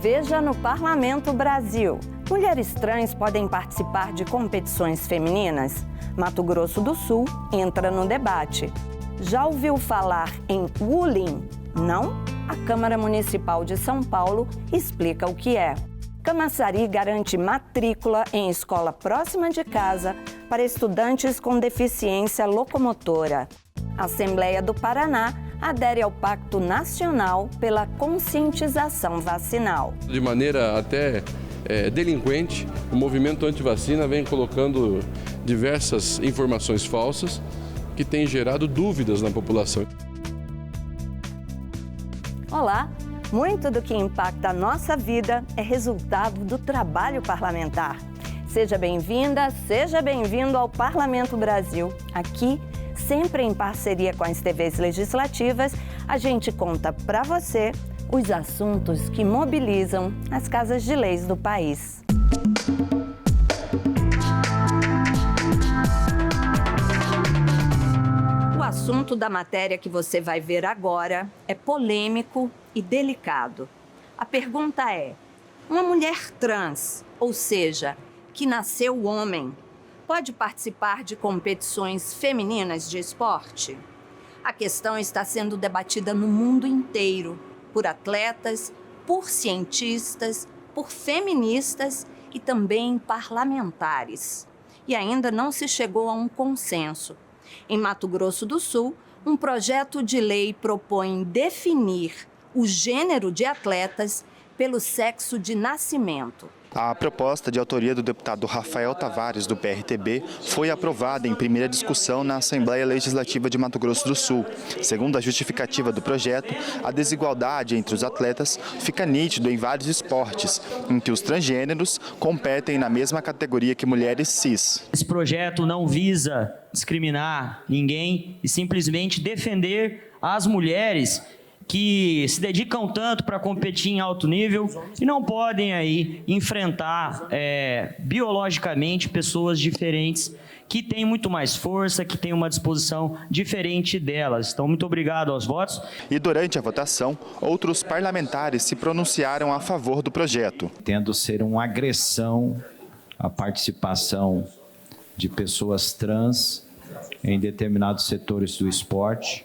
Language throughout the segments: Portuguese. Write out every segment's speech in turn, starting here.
Veja no Parlamento Brasil. Mulheres trans podem participar de competições femininas? Mato Grosso do Sul entra no debate. Já ouviu falar em bullying? Não? A Câmara Municipal de São Paulo explica o que é. Camaçari garante matrícula em escola próxima de casa para estudantes com deficiência locomotora. A Assembleia do Paraná adere ao Pacto Nacional pela Conscientização Vacinal. De maneira até delinquente, o movimento antivacina vem colocando diversas informações falsas que têm gerado dúvidas na população. Olá! Muito do que impacta a nossa vida é resultado do trabalho parlamentar. Seja bem-vinda, seja bem-vindo ao Parlamento Brasil. Aqui, sempre em parceria com as TVs legislativas, a gente conta para você os assuntos que mobilizam as casas de leis do país. O assunto da matéria que você vai ver agora é polêmico e delicado. A pergunta é: uma mulher trans, ou seja, que nasceu homem, pode participar de competições femininas de esporte? A questão está sendo debatida no mundo inteiro, por atletas, por cientistas, por feministas e também parlamentares. E ainda não se chegou a um consenso. Em Mato Grosso do Sul, um projeto de lei propõe definir o gênero de atletas pelo sexo de nascimento. A proposta de autoria do deputado Rafael Tavares, do PRTB, foi aprovada em primeira discussão na Assembleia Legislativa de Mato Grosso do Sul. Segundo a justificativa do projeto, a desigualdade entre os atletas fica nítido em vários esportes, em que os transgêneros competem na mesma categoria que mulheres cis. Esse projeto não visa discriminar ninguém e simplesmente defender as mulheres que se dedicam tanto para competir em alto nível e não podem aí enfrentar biologicamente pessoas diferentes que têm muito mais força, que têm uma disposição diferente delas. Então, muito obrigado aos votos. E durante a votação, outros parlamentares se pronunciaram a favor do projeto. Tendo ser uma agressão à participação de pessoas trans em determinados setores do esporte,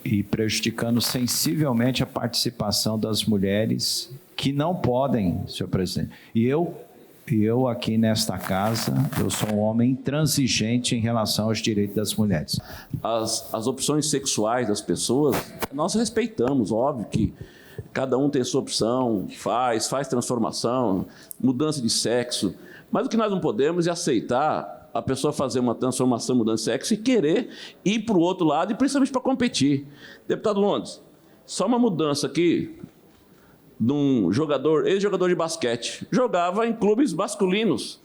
e prejudicando sensivelmente a participação das mulheres que não podem, senhor presidente. E eu aqui nesta casa, eu sou um homem intransigente em relação aos direitos das mulheres. As opções sexuais das pessoas, nós respeitamos, óbvio que cada um tem sua opção, faz transformação, mudança de sexo, mas o que nós não podemos é aceitar a pessoa fazer uma transformação, mudança de sexo e querer ir para o outro lado e principalmente para competir. Deputado Londres, só uma mudança aqui de um ex-jogador de basquete. Jogava em clubes masculinos,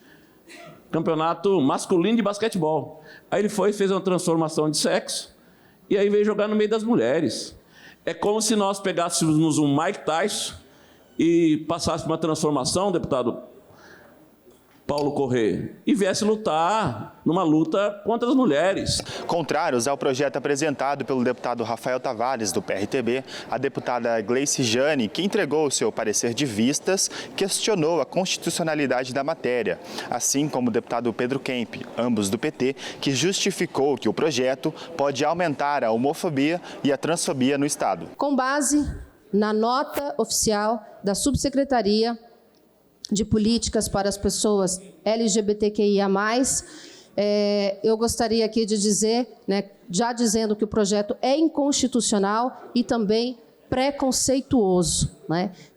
campeonato masculino de basquetebol. Aí ele fez uma transformação de sexo e aí veio jogar no meio das mulheres. É como se nós pegássemos um Mike Tyson e passássemos uma transformação, deputado Paulo Corrêa, e viesse lutar numa luta contra as mulheres. Contrários ao projeto apresentado pelo deputado Rafael Tavares, do PRTB, a deputada Gleice Jane, que entregou o seu parecer de vistas, questionou a constitucionalidade da matéria, assim como o deputado Pedro Kemp, ambos do PT, que justificou que o projeto pode aumentar a homofobia e a transfobia no Estado. Com base na nota oficial da Subsecretaria de Políticas para as Pessoas LGBTQIA+, eu gostaria aqui de dizer, já dizendo que o projeto é inconstitucional e também preconceituoso.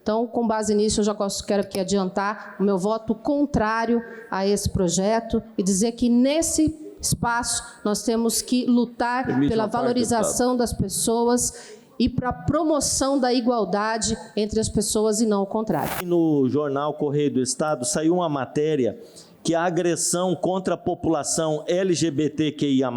Então, com base nisso, eu já quero aqui adiantar o meu voto contrário a esse projeto e dizer que nesse espaço nós temos que lutar pela valorização das pessoas e para a promoção da igualdade entre as pessoas e não o contrário. No jornal Correio do Estado saiu uma matéria que a agressão contra a população LGBTQIA+,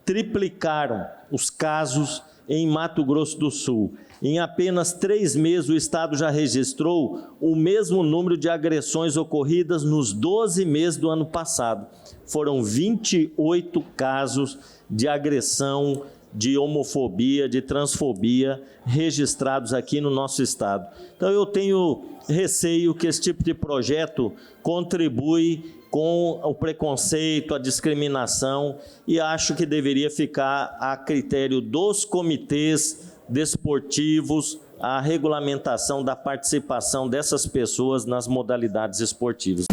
triplicaram os casos em Mato Grosso do Sul. Em apenas 3 meses, o Estado já registrou o mesmo número de agressões ocorridas nos 12 meses do ano passado. Foram 28 casos de agressão de homofobia, de transfobia registrados aqui no nosso estado. Então eu tenho receio que esse tipo de projeto contribui com o preconceito, a discriminação, e acho que deveria ficar a critério dos comitês desportivos a regulamentação da participação dessas pessoas nas modalidades esportivas.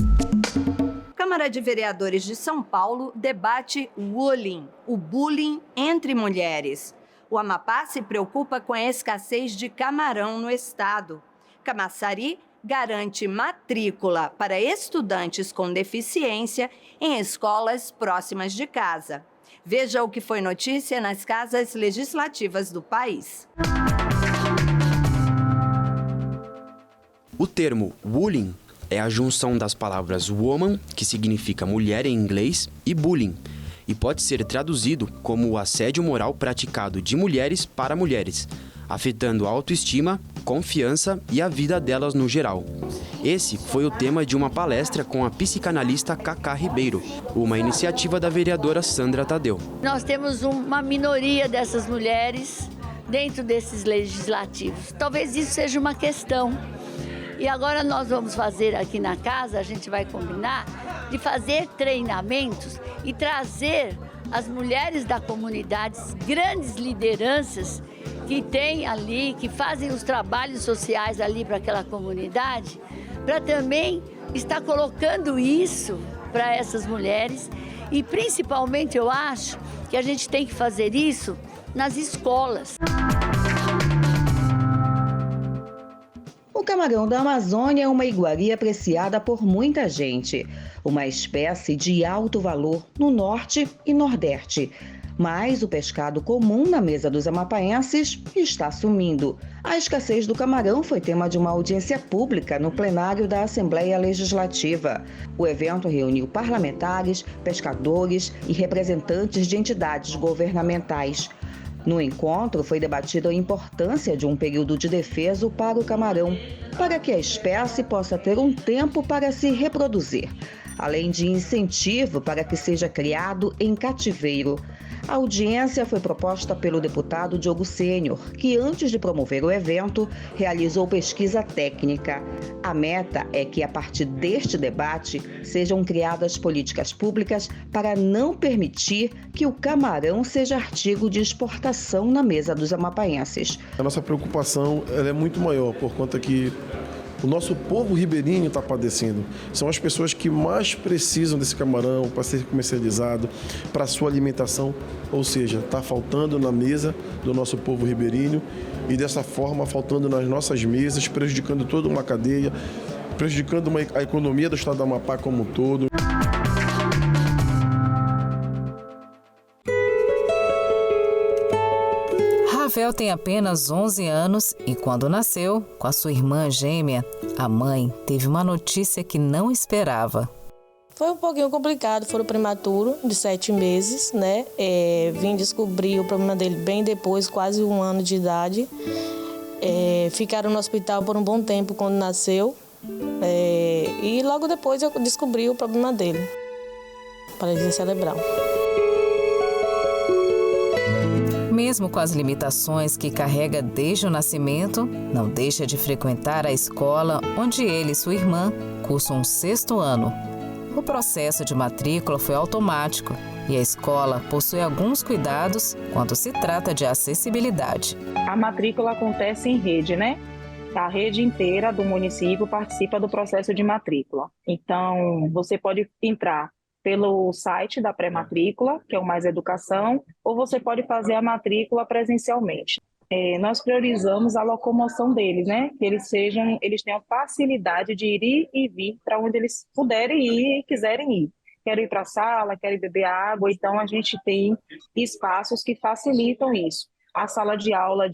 Câmara de Vereadores de São Paulo debate o bullying entre mulheres. O Amapá se preocupa com a escassez de camarão no estado. Camaçari garante matrícula para estudantes com deficiência em escolas próximas de casa. Veja o que foi notícia nas casas legislativas do país. O termo bullying é a junção das palavras woman, que significa mulher em inglês, e bullying, e pode ser traduzido como o assédio moral praticado de mulheres para mulheres, afetando a autoestima, confiança e a vida delas no geral. Esse foi o tema de uma palestra com a psicanalista Cacá Ribeiro, uma iniciativa da vereadora Sandra Tadeu. Nós temos uma minoria dessas mulheres dentro desses legislativos. Talvez isso seja uma questão. E agora nós vamos fazer aqui na casa, a gente vai combinar, de fazer treinamentos e trazer as mulheres da comunidade, grandes lideranças que tem ali, que fazem os trabalhos sociais ali para aquela comunidade, para também estar colocando isso para essas mulheres. E principalmente eu acho que a gente tem que fazer isso nas escolas. O camarão da Amazônia é uma iguaria apreciada por muita gente, uma espécie de alto valor no norte e nordeste. Mas o pescado comum na mesa dos amapaenses está sumindo. A escassez do camarão foi tema de uma audiência pública no plenário da Assembleia Legislativa. O evento reuniu parlamentares, pescadores e representantes de entidades governamentais. No encontro, foi debatida a importância de um período de defeso para o camarão, para que a espécie possa ter um tempo para se reproduzir, além de incentivo para que seja criado em cativeiro. A audiência foi proposta pelo deputado Diogo Sênior, que antes de promover o evento, realizou pesquisa técnica. A meta é que, a partir deste debate, sejam criadas políticas públicas para não permitir que o camarão seja artigo de exportação na mesa dos amapaenses. A nossa preocupação ela é muito maior, por conta que o nosso povo ribeirinho está padecendo. São as pessoas que mais precisam desse camarão para ser comercializado, para a sua alimentação. Ou seja, está faltando na mesa do nosso povo ribeirinho e dessa forma faltando nas nossas mesas, prejudicando toda uma cadeia, prejudicando a economia do estado do Amapá como um todo. Rafael tem apenas 11 anos e quando nasceu, com a sua irmã gêmea, a mãe teve uma notícia que não esperava. Foi um pouquinho complicado, foi prematuro, de 7 meses, né? Vim descobrir o problema dele bem depois, quase 1 ano de idade. Ficaram no hospital por um bom tempo quando nasceu. E logo depois eu descobri o problema dele, paralisia cerebral. Mesmo com as limitações que carrega desde o nascimento, não deixa de frequentar a escola onde ele e sua irmã cursam o 6º ano. O processo de matrícula foi automático e a escola possui alguns cuidados quando se trata de acessibilidade. A matrícula acontece em rede, né? A rede inteira do município participa do processo de matrícula. Então, você pode entrar pelo site da pré-matrícula, que é o Mais Educação, ou você pode fazer a matrícula presencialmente. Nós priorizamos a locomoção deles, né? Que eles tenham facilidade de ir e vir para onde eles puderem ir e quiserem ir. Querem ir para a sala, querem beber água, então a gente tem espaços que facilitam isso. A sala de aula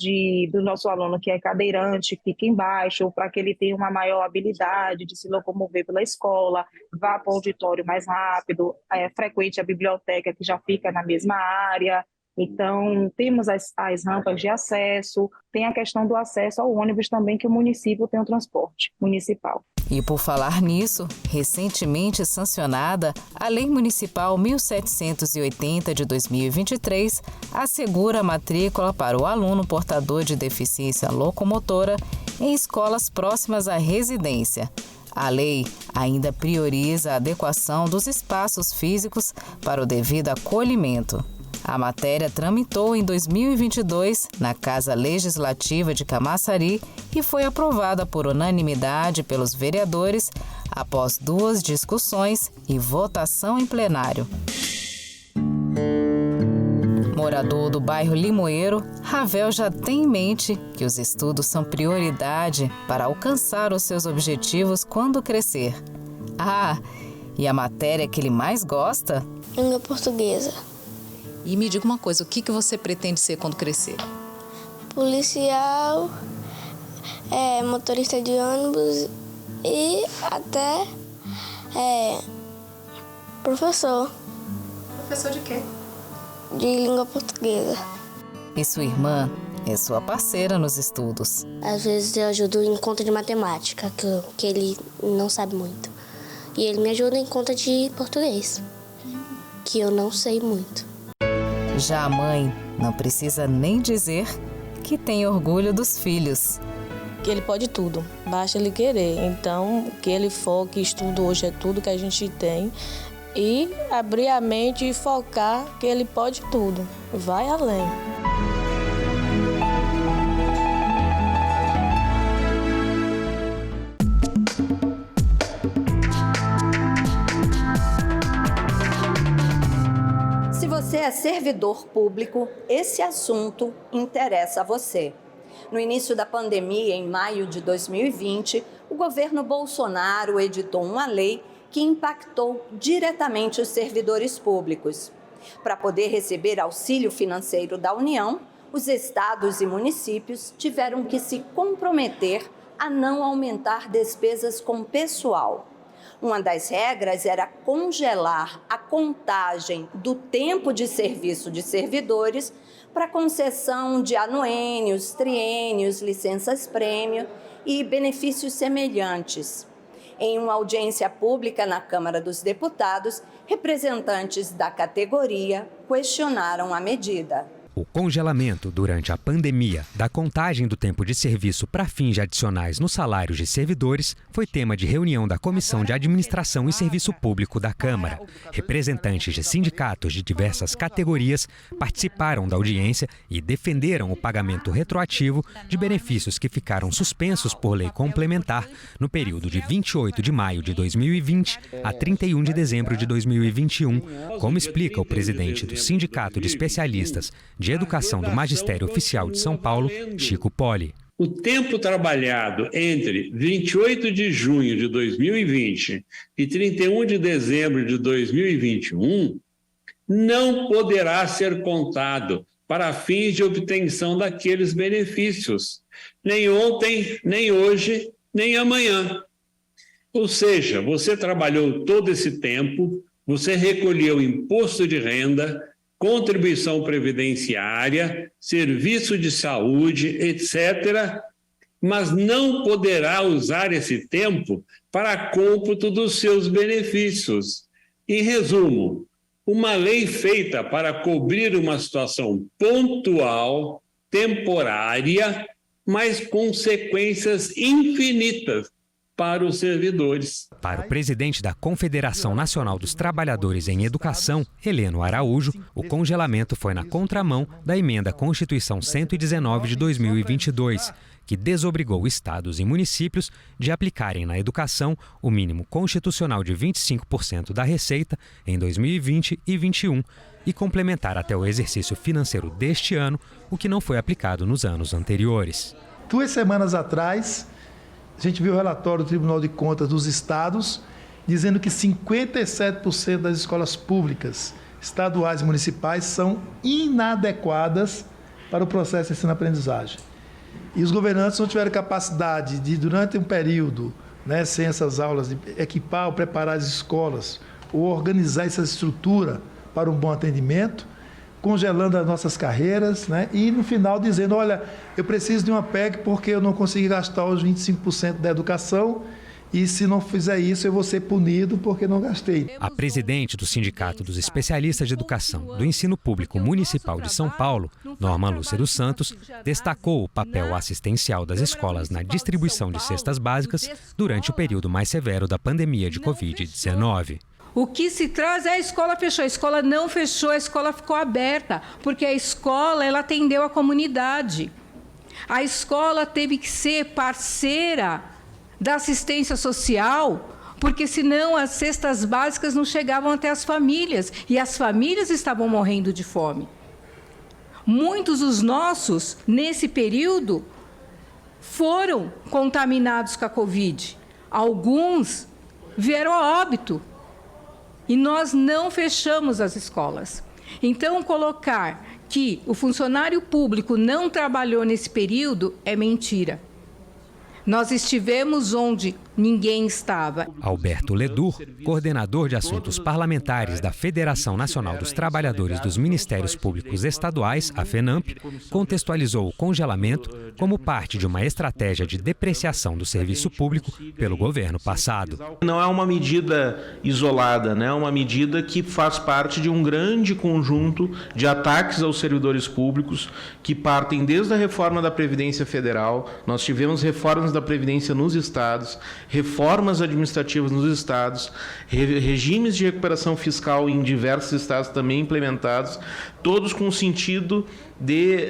do nosso aluno que é cadeirante fica embaixo, para que ele tenha uma maior habilidade de se locomover pela escola, vá para o auditório mais rápido, frequente a biblioteca que já fica na mesma área. Então, temos as rampas de acesso, tem a questão do acesso ao ônibus também, que o município tem o transporte municipal. E por falar nisso, recentemente sancionada, a Lei Municipal 1780 de 2023 assegura a matrícula para o aluno portador de deficiência locomotora em escolas próximas à residência. A lei ainda prioriza a adequação dos espaços físicos para o devido acolhimento. A matéria tramitou em 2022 na Casa Legislativa de Camaçari e foi aprovada por unanimidade pelos vereadores após 2 discussões e votação em plenário. Morador do bairro Limoeiro, Ravel já tem em mente que os estudos são prioridade para alcançar os seus objetivos quando crescer. E a matéria que ele mais gosta? Língua portuguesa. E me diga uma coisa, o que você pretende ser quando crescer? Policial, motorista de ônibus e até professor. Professor de quê? De língua portuguesa. E sua irmã é sua parceira nos estudos. Às vezes eu ajudo em conta de matemática, que ele não sabe muito. E ele me ajuda em conta de português, que eu não sei muito. Já a mãe não precisa nem dizer que tem orgulho dos filhos. Que ele pode tudo, basta ele querer. Então, que ele foque, estudo hoje é tudo que a gente tem. E abrir a mente e focar que ele pode tudo. Vai além. Se você é servidor público, esse assunto interessa a você. No início da pandemia, em maio de 2020, o governo Bolsonaro editou uma lei que impactou diretamente os servidores públicos. Para poder receber auxílio financeiro da União, os estados e municípios tiveram que se comprometer a não aumentar despesas com pessoal. Uma das regras era congelar a contagem do tempo de serviço de servidores para concessão de anuênios, triênios, licenças-prêmio e benefícios semelhantes. Em uma audiência pública na Câmara dos Deputados, representantes da categoria questionaram a medida. O congelamento durante a pandemia da contagem do tempo de serviço para fins adicionais nos salários de servidores foi tema de reunião da Comissão de Administração e Serviço Público da Câmara. Representantes de sindicatos de diversas categorias participaram da audiência e defenderam o pagamento retroativo de benefícios que ficaram suspensos por lei complementar no período de 28 de maio de 2020 a 31 de dezembro de 2021, como explica o presidente do Sindicato de Especialistas de Educação do Magistério Oficial de São Paulo, Chico Poli. O tempo trabalhado entre 28 de junho de 2020 e 31 de dezembro de 2021 não poderá ser contado para fins de obtenção daqueles benefícios, nem ontem, nem hoje, nem amanhã. Ou seja, você trabalhou todo esse tempo, você recolheu imposto de renda, contribuição previdenciária, serviço de saúde, etc., mas não poderá usar esse tempo para cômputo dos seus benefícios. Em resumo, uma lei feita para cobrir uma situação pontual, temporária, mas consequências infinitas para os servidores. Para o presidente da Confederação Nacional dos Trabalhadores em Educação, Heleno Araújo, o congelamento foi na contramão da emenda à Constituição 119 de 2022, que desobrigou estados e municípios de aplicarem na educação o mínimo constitucional de 25% da receita em 2020 e 2021 e complementar até o exercício financeiro deste ano, o que não foi aplicado nos anos anteriores. 2 semanas atrás, a gente viu o relatório do Tribunal de Contas dos Estados dizendo que 57% das escolas públicas, estaduais e municipais são inadequadas para o processo de ensino-aprendizagem. E os governantes não tiveram capacidade de, durante um período, sem essas aulas, de equipar ou preparar as escolas ou organizar essa estrutura para um bom atendimento, congelando as nossas carreiras, né? E no final dizendo, olha, eu preciso de uma PEC porque eu não consegui gastar os 25% da educação e se não fizer isso eu vou ser punido porque não gastei. A presidente do Sindicato dos Especialistas de Educação do Ensino Público Municipal de São Paulo, Norma Lúcia dos Santos, destacou o papel assistencial das escolas na distribuição de cestas básicas durante o período mais severo da pandemia de Covid-19. O que se traz é a escola fechou, a escola não fechou, a escola ficou aberta, porque a escola ela atendeu a comunidade. A escola teve que ser parceira da assistência social, porque senão as cestas básicas não chegavam até as famílias, e as famílias estavam morrendo de fome. Muitos dos nossos, nesse período, foram contaminados com a Covid. Alguns vieram a óbito. E nós não fechamos as escolas. Então, colocar que o funcionário público não trabalhou nesse período é mentira. Nós estivemos onde ninguém estava. Alberto Ledur, coordenador de assuntos parlamentares da Federação Nacional dos Trabalhadores dos Ministérios Públicos Estaduais, a FENAMP, contextualizou o congelamento como parte de uma estratégia de depreciação do serviço público pelo governo passado. Não é uma medida isolada, né? É uma medida que faz parte de um grande conjunto de ataques aos servidores públicos que partem desde a reforma da Previdência Federal. Nós tivemos reformas da Previdência nos estados, reformas administrativas nos estados, regimes de recuperação fiscal em diversos estados também implementados, todos com o sentido de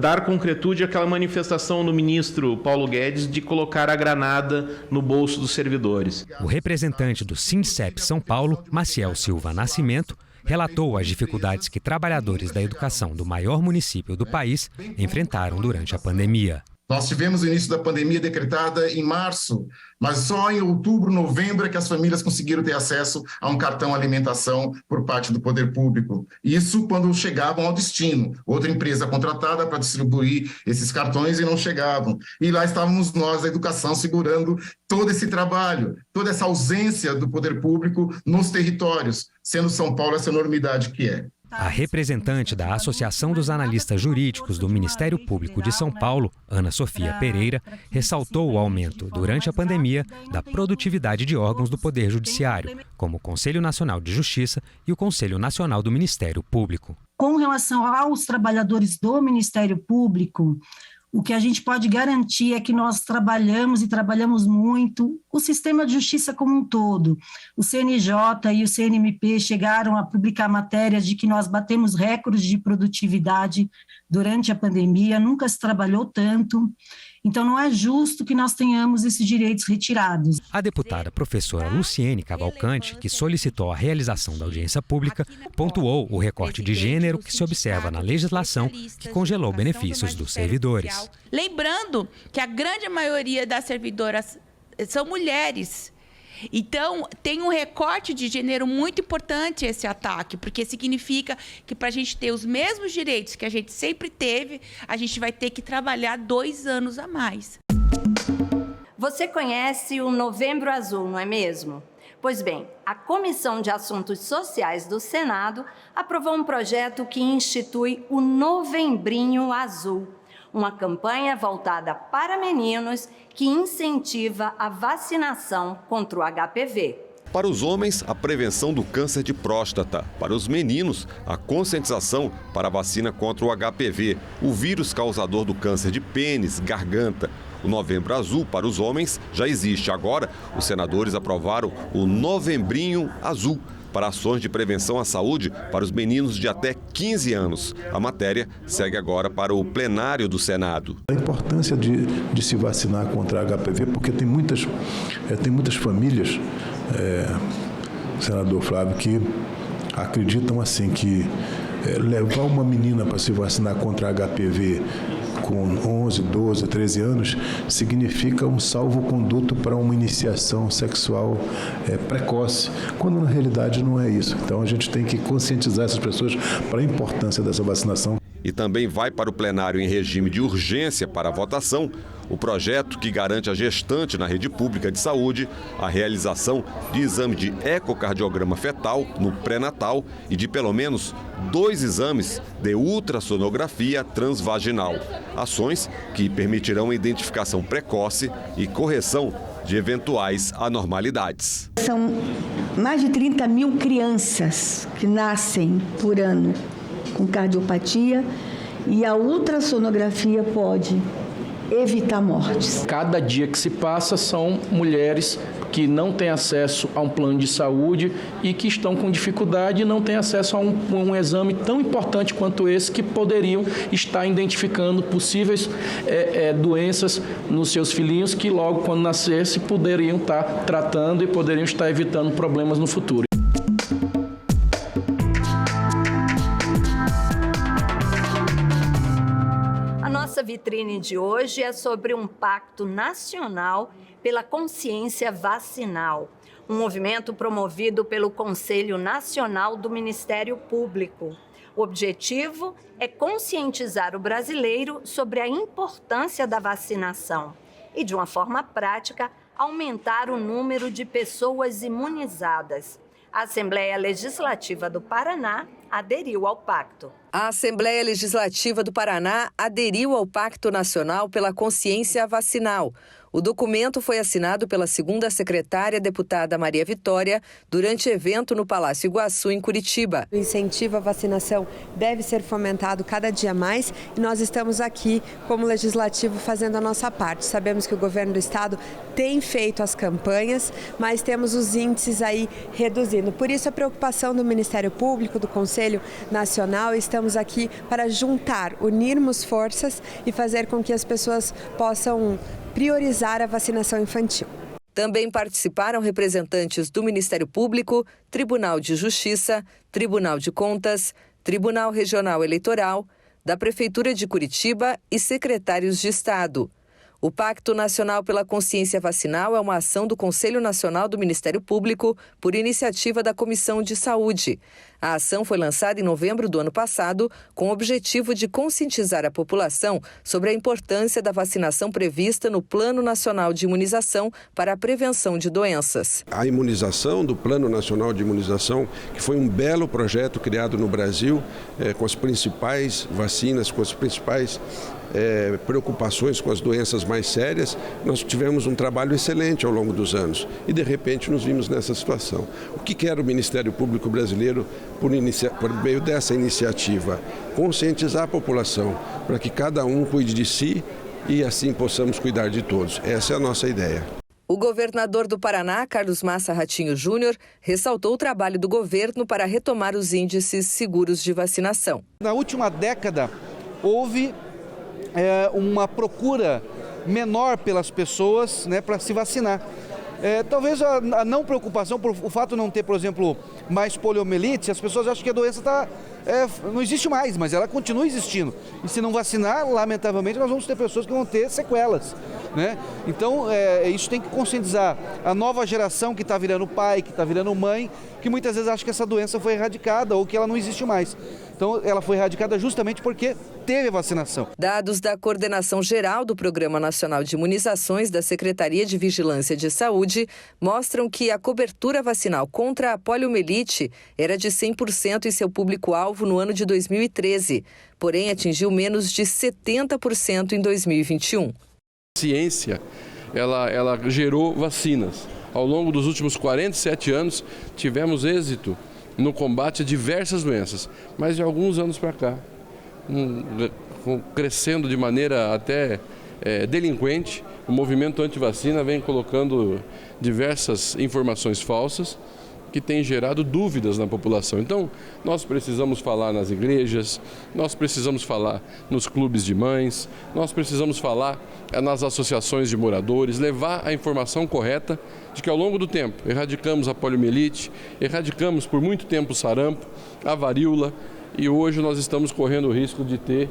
dar concretude àquela manifestação do ministro Paulo Guedes de colocar a granada no bolso dos servidores. O representante do Sindicep São Paulo, Maciel Silva Nascimento, relatou as dificuldades que trabalhadores da educação do maior município do país enfrentaram durante a pandemia. Nós tivemos o início da pandemia decretada em março, mas só em outubro, novembro é que as famílias conseguiram ter acesso a um cartão alimentação por parte do poder público. Isso quando chegavam ao destino. Outra empresa contratada para distribuir esses cartões e não chegavam. E lá estávamos nós, da educação, segurando todo esse trabalho, toda essa ausência do poder público nos territórios, sendo São Paulo essa enormidade que é. A representante da Associação dos Analistas Jurídicos do Ministério Público de São Paulo, Ana Sofia Pereira, ressaltou o aumento, durante a pandemia, da produtividade de órgãos do Poder Judiciário, como o Conselho Nacional de Justiça e o Conselho Nacional do Ministério Público. Com relação aos trabalhadores do Ministério Público, o que a gente pode garantir é que nós trabalhamos e trabalhamos muito o sistema de justiça como um todo. O CNJ e o CNMP chegaram a publicar matérias de que nós batemos recordes de produtividade durante a pandemia, nunca se trabalhou tanto. Então, não é justo que nós tenhamos esses direitos retirados. A deputada professora Luciene Cavalcante, que solicitou a realização da audiência pública, pontuou o recorte de gênero que se observa na legislação que congelou benefícios dos servidores. Lembrando que a grande maioria das servidoras são mulheres. Então, tem um recorte de gênero muito importante esse ataque, porque significa que para a gente ter os mesmos direitos que a gente sempre teve, a gente vai ter que trabalhar 2 anos a mais. Você conhece o Novembro Azul, não é mesmo? Pois bem, a Comissão de Assuntos Sociais do Senado aprovou um projeto que institui o Novembrinho Azul, uma campanha voltada para meninos que incentiva a vacinação contra o HPV. Para os homens, a prevenção do câncer de próstata. Para os meninos, a conscientização para a vacina contra o HPV, o vírus causador do câncer de pênis, garganta. O Novembro Azul para os homens já existe. Agora, os senadores aprovaram o Novembrinho Azul para ações de prevenção à saúde para os meninos de até 15 anos. A matéria segue agora para o plenário do Senado. A importância de se vacinar contra a HPV, porque tem muitas famílias, senador Flávio, que acreditam assim que levar uma menina para se vacinar contra a HPV com 11, 12, 13 anos significa um salvo-conduto para uma iniciação sexual precoce, quando na realidade não é isso. Então a gente tem que conscientizar essas pessoas para a importância dessa vacinação. E também vai para o plenário em regime de urgência para a votação O projeto, que garante à gestante na rede pública de saúde a realização de exame de ecocardiograma fetal no pré-natal e de pelo menos 2 exames de ultrassonografia transvaginal. Ações que permitirão a identificação precoce e correção de eventuais anormalidades. São mais de 30 mil crianças que nascem por ano com cardiopatia e a ultrassonografia pode evitar mortes. Cada dia que se passa são mulheres que não têm acesso a um plano de saúde e que estão com dificuldade e não têm acesso a um exame tão importante quanto esse, que poderiam estar identificando possíveis doenças nos seus filhinhos que logo quando nascesse poderiam estar tratando e poderiam estar evitando problemas no futuro. Nossa vitrine de hoje é sobre um pacto nacional pela consciência vacinal, um movimento promovido pelo Conselho Nacional do Ministério Público. O objetivo é conscientizar o brasileiro sobre a importância da vacinação e, de uma forma prática, aumentar o número de pessoas imunizadas. A Assembleia Legislativa do Paraná aderiu ao pacto. A Assembleia Legislativa do Paraná aderiu ao Pacto Nacional pela Consciência Vacinal. O documento foi assinado pela segunda secretária, deputada Maria Vitória, durante evento no Palácio Iguaçu, em Curitiba. O incentivo à vacinação deve ser fomentado cada dia mais e nós estamos aqui, como legislativo, fazendo a nossa parte. Sabemos que o governo do estado tem feito as campanhas, mas temos os índices aí reduzindo. Por isso, a preocupação do Ministério Público, do Conselho Nacional, estamos aqui para juntar, unirmos forças e fazer com que as pessoas possam priorizar a vacinação infantil. Também participaram representantes do Ministério Público, Tribunal de Justiça, Tribunal de Contas, Tribunal Regional Eleitoral, da Prefeitura de Curitiba e secretários de Estado. O Pacto Nacional pela Consciência Vacinal é uma ação do Conselho Nacional do Ministério Público por iniciativa da Comissão de Saúde. A ação foi lançada em novembro do ano passado com o objetivo de conscientizar a população sobre a importância da vacinação prevista no Plano Nacional de Imunização para a prevenção de doenças. A imunização do Plano Nacional de Imunização, que foi um belo projeto criado no Brasil, com as principais vacinas, com as principais preocupações com as doenças mais sérias, nós tivemos um trabalho excelente ao longo dos anos e de repente nos vimos nessa situação. O que quer o Ministério Público brasileiro por meio dessa iniciativa? Conscientizar a população para que cada um cuide de si e assim possamos cuidar de todos. Essa é a nossa ideia. O governador do Paraná, Carlos Massa Ratinho Júnior, ressaltou o trabalho do governo para retomar os índices seguros de vacinação. Na última década, houve uma procura menor pelas pessoas, para se vacinar. Talvez a não preocupação por o fato de não ter, por exemplo, mais poliomielite, as pessoas acham que a doença não existe mais, mas ela continua existindo. E se não vacinar, lamentavelmente, nós vamos ter pessoas que vão ter sequelas. Então, isso tem que conscientizar a nova geração que está virando pai, que está virando mãe, que muitas vezes acha que essa doença foi erradicada ou que ela não existe mais. Então, ela foi erradicada justamente porque teve vacinação. Dados da Coordenação Geral do Programa Nacional de Imunizações da Secretaria de Vigilância de Saúde mostram que a cobertura vacinal contra a poliomielite era de 100% em seu público-alvo no ano de 2013, porém atingiu menos de 70% em 2021. A ciência, ela gerou vacinas. Ao longo dos últimos 47 anos, tivemos êxito no combate a diversas doenças, mas de alguns anos para cá, crescendo de maneira até delinquente, o movimento anti-vacina vem colocando diversas informações falsas que têm gerado dúvidas na população. Então, nós precisamos falar nas igrejas, nós precisamos falar nos clubes de mães, nós precisamos falar nas associações de moradores, levar a informação correta de que ao longo do tempo erradicamos a poliomielite, erradicamos por muito tempo o sarampo, a varíola, e hoje nós estamos correndo o risco de ter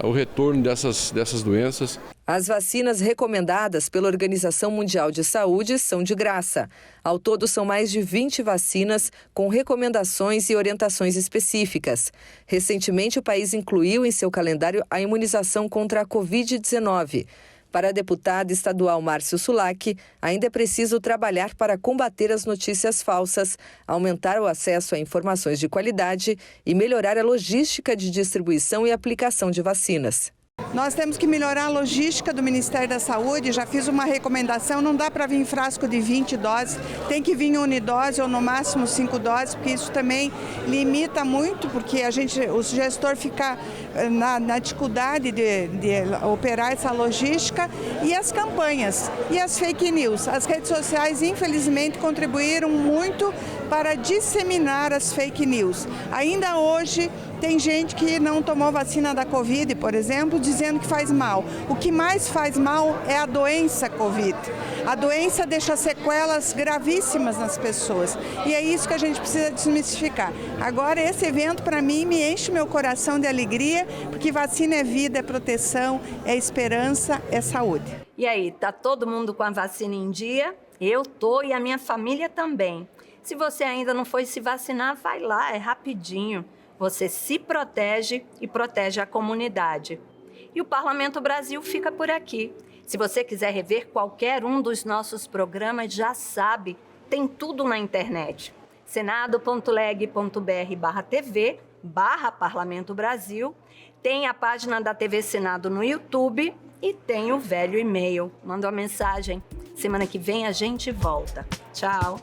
o retorno dessas doenças. As vacinas recomendadas pela Organização Mundial de Saúde são de graça. Ao todo, são mais de 20 vacinas com recomendações e orientações específicas. Recentemente, o país incluiu em seu calendário a imunização contra a Covid-19. Para a deputada estadual Márcio Sulac, ainda é preciso trabalhar para combater as notícias falsas, aumentar o acesso a informações de qualidade e melhorar a logística de distribuição e aplicação de vacinas. Nós temos que melhorar a logística do Ministério da Saúde, já fiz uma recomendação, não dá para vir em frasco de 20 doses, tem que vir em unidose ou no máximo 5 doses, porque isso também limita muito, porque o gestor fica na dificuldade de operar essa logística, e as campanhas, e as fake news. As redes sociais, infelizmente, contribuíram muito para disseminar as fake news. Ainda hoje, tem gente que não tomou vacina da Covid, por exemplo, dizendo que faz mal. O que mais faz mal é a doença Covid. A doença deixa sequelas gravíssimas nas pessoas. E é isso que a gente precisa desmistificar. Agora, esse evento, para mim, me enche meu coração de alegria, porque vacina é vida, é proteção, é esperança, é saúde. E aí, tá todo mundo com a vacina em dia? Eu tô e a minha família também. Se você ainda não foi se vacinar, vai lá, é rapidinho. Você se protege e protege a comunidade. E o Parlamento Brasil fica por aqui. Se você quiser rever qualquer um dos nossos programas, já sabe, tem tudo na internet. senado.leg.br/tv/Parlamento Brasil. Tem a página da TV Senado no YouTube e tem o velho e-mail. Manda uma mensagem. Semana que vem a gente volta. Tchau.